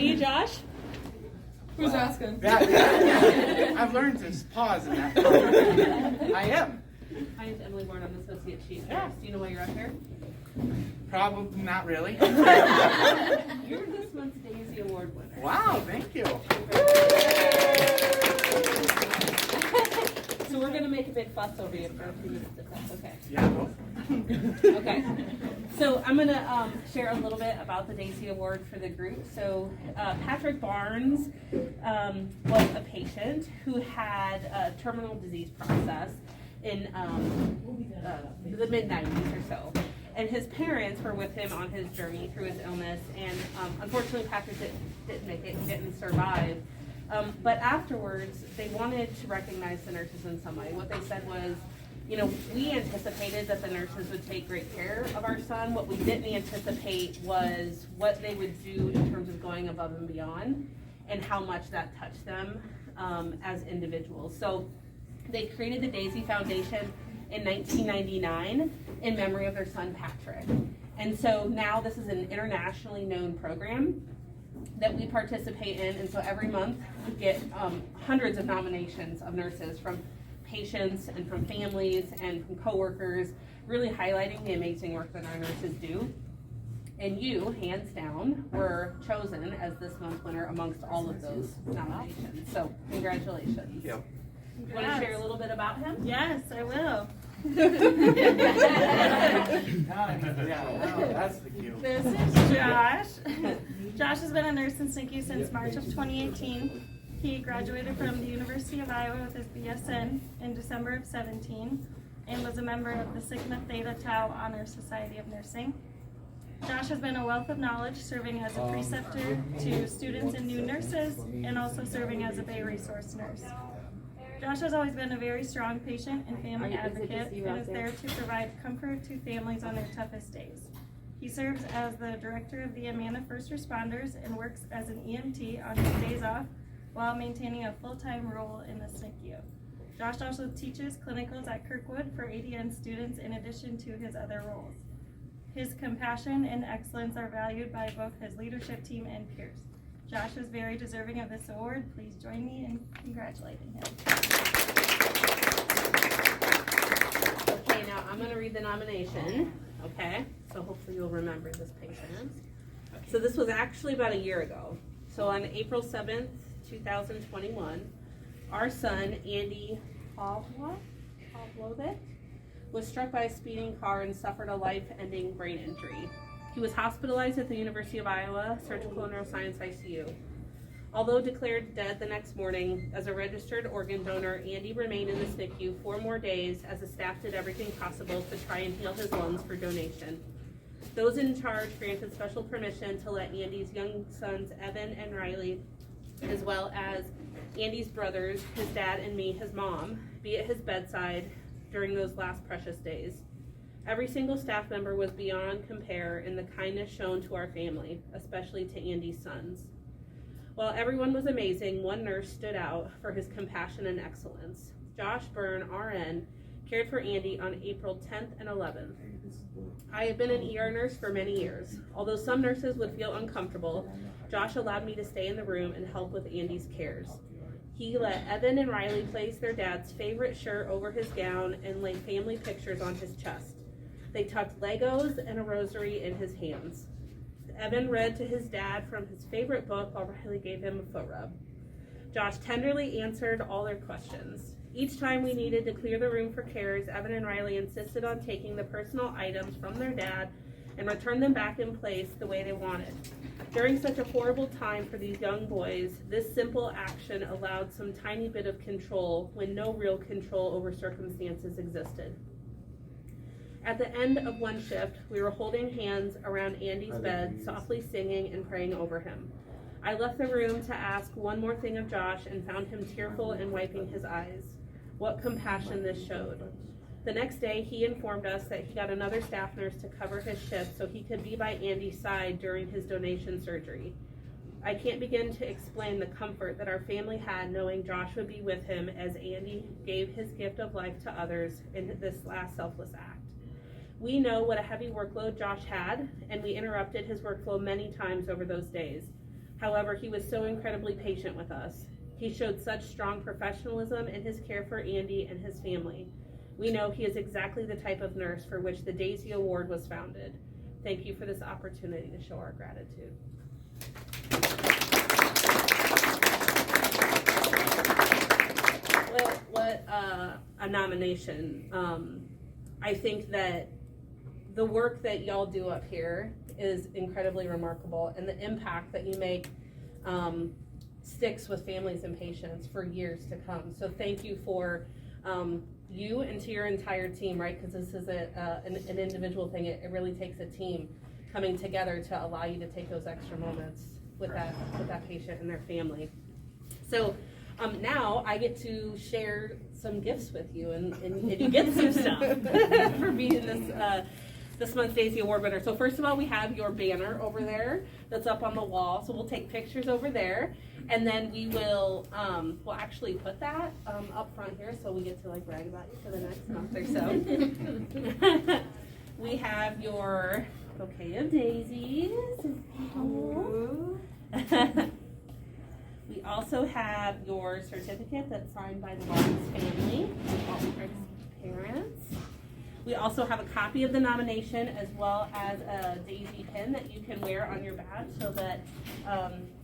you, Josh? Who's asking? Yeah. I've learned to pause in that moment. I am. My name's Emily Bourne. I'm the Associate Chief Yeah. Nurse. Do you know why you're up here? Probably not really. You're this month's Daisy Award winner. Wow, thank you. So we're going to make a big fuss over you for a few minutes if that's okay. Yeah, go for it. Okay. So I'm going to share a little bit about the Daisy Award for the group. So Patrick Barnes was a patient who had a terminal disease process in the mid-90s or so. And his parents were with him on his journey through his illness. And unfortunately, Patrick didn't make it, didn't survive. But afterwards, they wanted to recognize the nurses in some way. What they said was, you know, we anticipated that the nurses would take great care of our son. What we didn't anticipate was what they would do in terms of going above and beyond and how much that touched them as individuals. So they created the Daisy Foundation in 1999 in memory of their son, Patrick. And so now this is an internationally known program that we participate in, and so every month we get hundreds of nominations of nurses from patients and from families and from coworkers, really highlighting the amazing work that our nurses do. And you, hands down, were chosen as this month's winner amongst all of those nominations. So congratulations. Yep. You want to share a little bit about him? Yes, I will. Yeah, no, that's the cue. This is Josh. Josh has been a nurse in NICU since March of 2018. He graduated from the University of Iowa with his BSN in December of 17 and was a member of the Sigma Theta Tau Honor Society of Nursing. Josh has been a wealth of knowledge, serving as a preceptor to students and new nurses, and also serving as a Bay Resource nurse. Josh has always been a very strong patient and family advocate and is there to provide comfort to families on their toughest days. He serves as the director of the Amana First Responders and works as an EMT on his days off while maintaining a full-time role in the NICU. Josh also teaches clinicals at Kirkwood for ADN students in addition to his other roles. His compassion and excellence are valued by both his leadership team and peers. Josh is very deserving of this award. Please join me in congratulating him. Okay, now I'm going to read the nomination. Okay, so hopefully you'll remember this patient. So this was actually about a year ago. So on April 7th, 2021, our son, Andy Pavlovic, was struck by a speeding car and suffered a life-ending brain injury. He was hospitalized at the University of Iowa Surgical Neuroscience ICU. Although declared dead the next morning, as a registered organ donor, Andy remained in the SNCU 4 more days as the staff did everything possible to try and heal his lungs for donation. Those in charge granted special permission to let Andy's young sons, Evan and Riley, as well as Andy's brothers, his dad and me, his mom, be at his bedside during those last precious days. Every single staff member was beyond compare in the kindness shown to our family, especially to Andy's sons. While everyone was amazing, one nurse stood out for his compassion and excellence. Josh Byrne, RN, cared for Andy on April 10th and 11th. I have been an ER nurse for many years. Although some nurses would feel uncomfortable, Josh allowed me to stay in the room and help with Andy's cares. He let Evan and Riley place their dad's favorite shirt over his gown and lay family pictures on his chest. They tucked Legos and a rosary in his hands. Evan read to his dad from his favorite book while Riley gave him a foot rub. Josh tenderly answered all their questions. Each time we needed to clear the room for cares, Evan and Riley insisted on taking the personal items from their dad and return them back in place the way they wanted. During such a horrible time for these young boys, this simple action allowed some tiny bit of control when no real control over circumstances existed. At the end of one shift, we were holding hands around Andy's bed, softly singing and praying over him. I left the room to ask one more thing of Josh and found him tearful and wiping his eyes. What compassion this showed. The next day, he informed us that he got another staff nurse to cover his shift so he could be by Andy's side during his donation surgery. I can't begin to explain the comfort that our family had knowing Josh would be with him as Andy gave his gift of life to others in this last selfless act. We know what a heavy workload Josh had, and we interrupted his workflow many times over those days. However, he was so incredibly patient with us. He showed such strong professionalism in his care for Andy and his family. We know he is exactly the type of nurse for which the Daisy Award was founded. Thank you for this opportunity to show our gratitude. What a nomination. I think that the work that y'all do up here is incredibly remarkable, and the impact that you make sticks with families and patients for years to come. So thank you for you and to your entire team, right? Because this is an individual thing. It really takes a team coming together to allow you to take those extra moments with that patient and their family. So now I get to share some gifts with you, and you get some stuff for being this month's Daisy Award winner. So first of all, we have your banner over there that's up on the wall. So we'll take pictures over there, and then we will we'll actually put that up front here, so we get to like brag about you for the next month or so. We have your bouquet of daisies. We also have your certificate that's signed by the Barnes family, and parents. We also have a copy of the nomination as well as a daisy pin that you can wear on your badge so that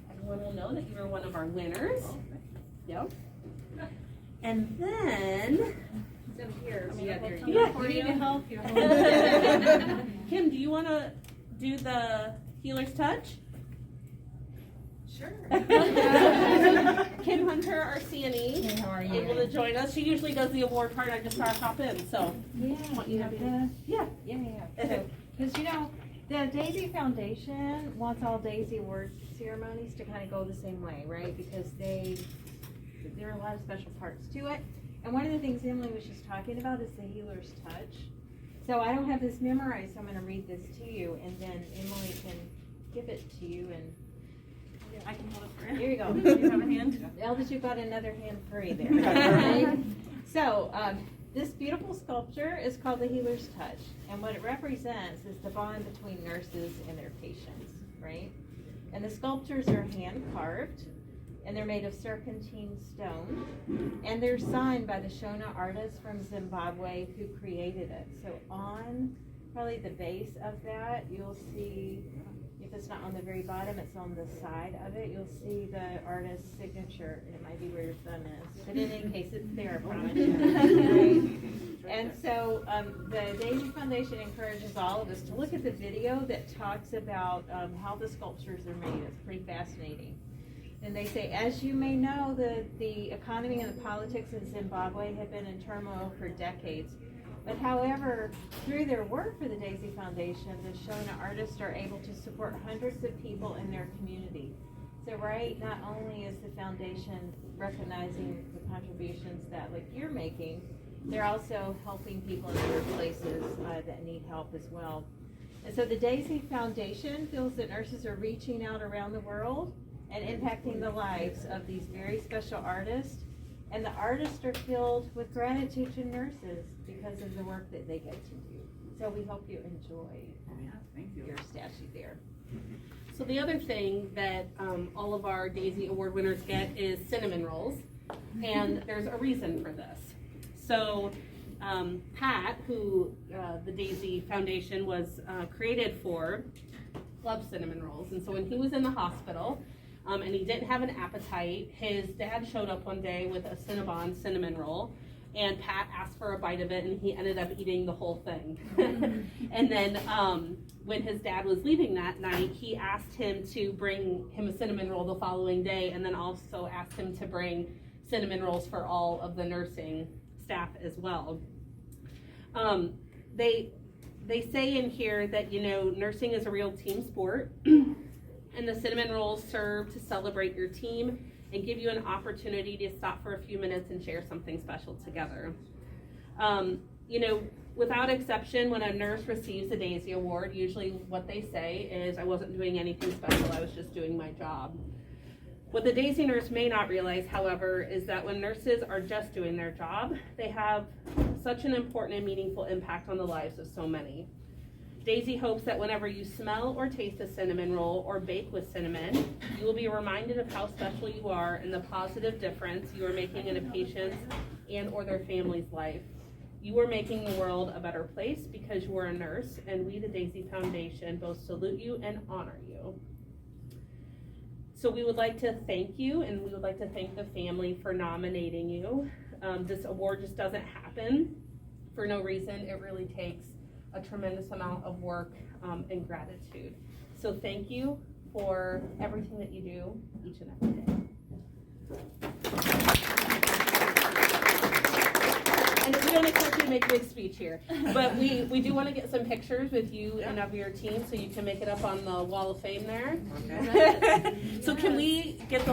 everyone will know that you are one of our winners. Yep. And then, Here, yeah, we need to help you. Kim, do you want to do the healer's touch? Sure. Kim Hunter, our CNE, Hey, how are you? able to join us. She usually does the award part. I just saw her hop in, so. Yeah, Want you you to have be- the, Yeah. yeah. Because the Daisy Foundation wants all Daisy Award ceremonies to kind of go the same way, right? Because there are a lot of special parts to it. And one of the things Emily was just talking about is the healer's touch. So I don't have this memorized, so I'm going to read this to you, and then Emily can give it to you. And I can hold it for you. here you go. Do you have a hand? Elders, you've got another hand free there. Right? So, this beautiful sculpture is called the Healer's Touch, and what it represents is the bond between nurses and their patients, right? And the sculptures are hand carved, and they're made of serpentine stone, and they're signed by the Shona artist from Zimbabwe who created it. So on probably the base of that, you'll see, if it's not on the very bottom, it's on the side of it, you'll see the artist's signature, and it might be where your thumb is, but in any case, it's there, I promise you. And so the Daisy Foundation encourages all of us to look at the video that talks about how the sculptures are made. It's pretty fascinating. And they say, as you may know, the economy and the politics in Zimbabwe have been in turmoil for decades. But however, through their work for the Daisy Foundation, the Shona artists are able to support hundreds of people in their community. So right, not only is the foundation recognizing the contributions that like you're making, they're also helping people in other places that need help as well. And so the Daisy Foundation feels that nurses are reaching out around the world and impacting the lives of these very special artists. And the artists are filled with gratitude to nurses because of the work that they get to do. So we hope you enjoy Thank you. your statue there. So the other thing that all of our Daisy Award winners get is cinnamon rolls, and there's a reason for this. So Pat, who the Daisy Foundation was created for, loves cinnamon rolls, and so when he was in the hospital and he didn't have an appetite, his dad showed up one day with a Cinnabon cinnamon roll, and Pat asked for a bite of it, and he ended up eating the whole thing. And then when his dad was leaving that night, he asked him to bring him a cinnamon roll the following day, and then also asked him to bring cinnamon rolls for all of the nursing staff as well. They say in here that, you know, nursing is a real team sport, and the cinnamon rolls serve to celebrate your team and give you an opportunity to stop for a few minutes and share something special together. You know, without exception, when a nurse receives a Daisy Award, usually what they say is, I wasn't doing anything special, I was just doing my job. What the Daisy nurse may not realize, however, is that when nurses are just doing their job, they have such an important and meaningful impact on the lives of so many. Daisy hopes that whenever you smell or taste a cinnamon roll or bake with cinnamon, you will be reminded of how special you are and the positive difference you are making in a patient's and or their family's life. You are making the world a better place because you are a nurse, and we, the Daisy Foundation, both salute you and honor you. So we would like to thank you, and we would like to thank the family for nominating you. This award just doesn't happen for no reason. It really takes a tremendous amount of work and gratitude. So thank you for everything that you do each and every day. And we don't expect you to make a big speech here, but we do want to get some pictures with you and of your team so you can make it up on the wall of fame there. Okay. So can we get the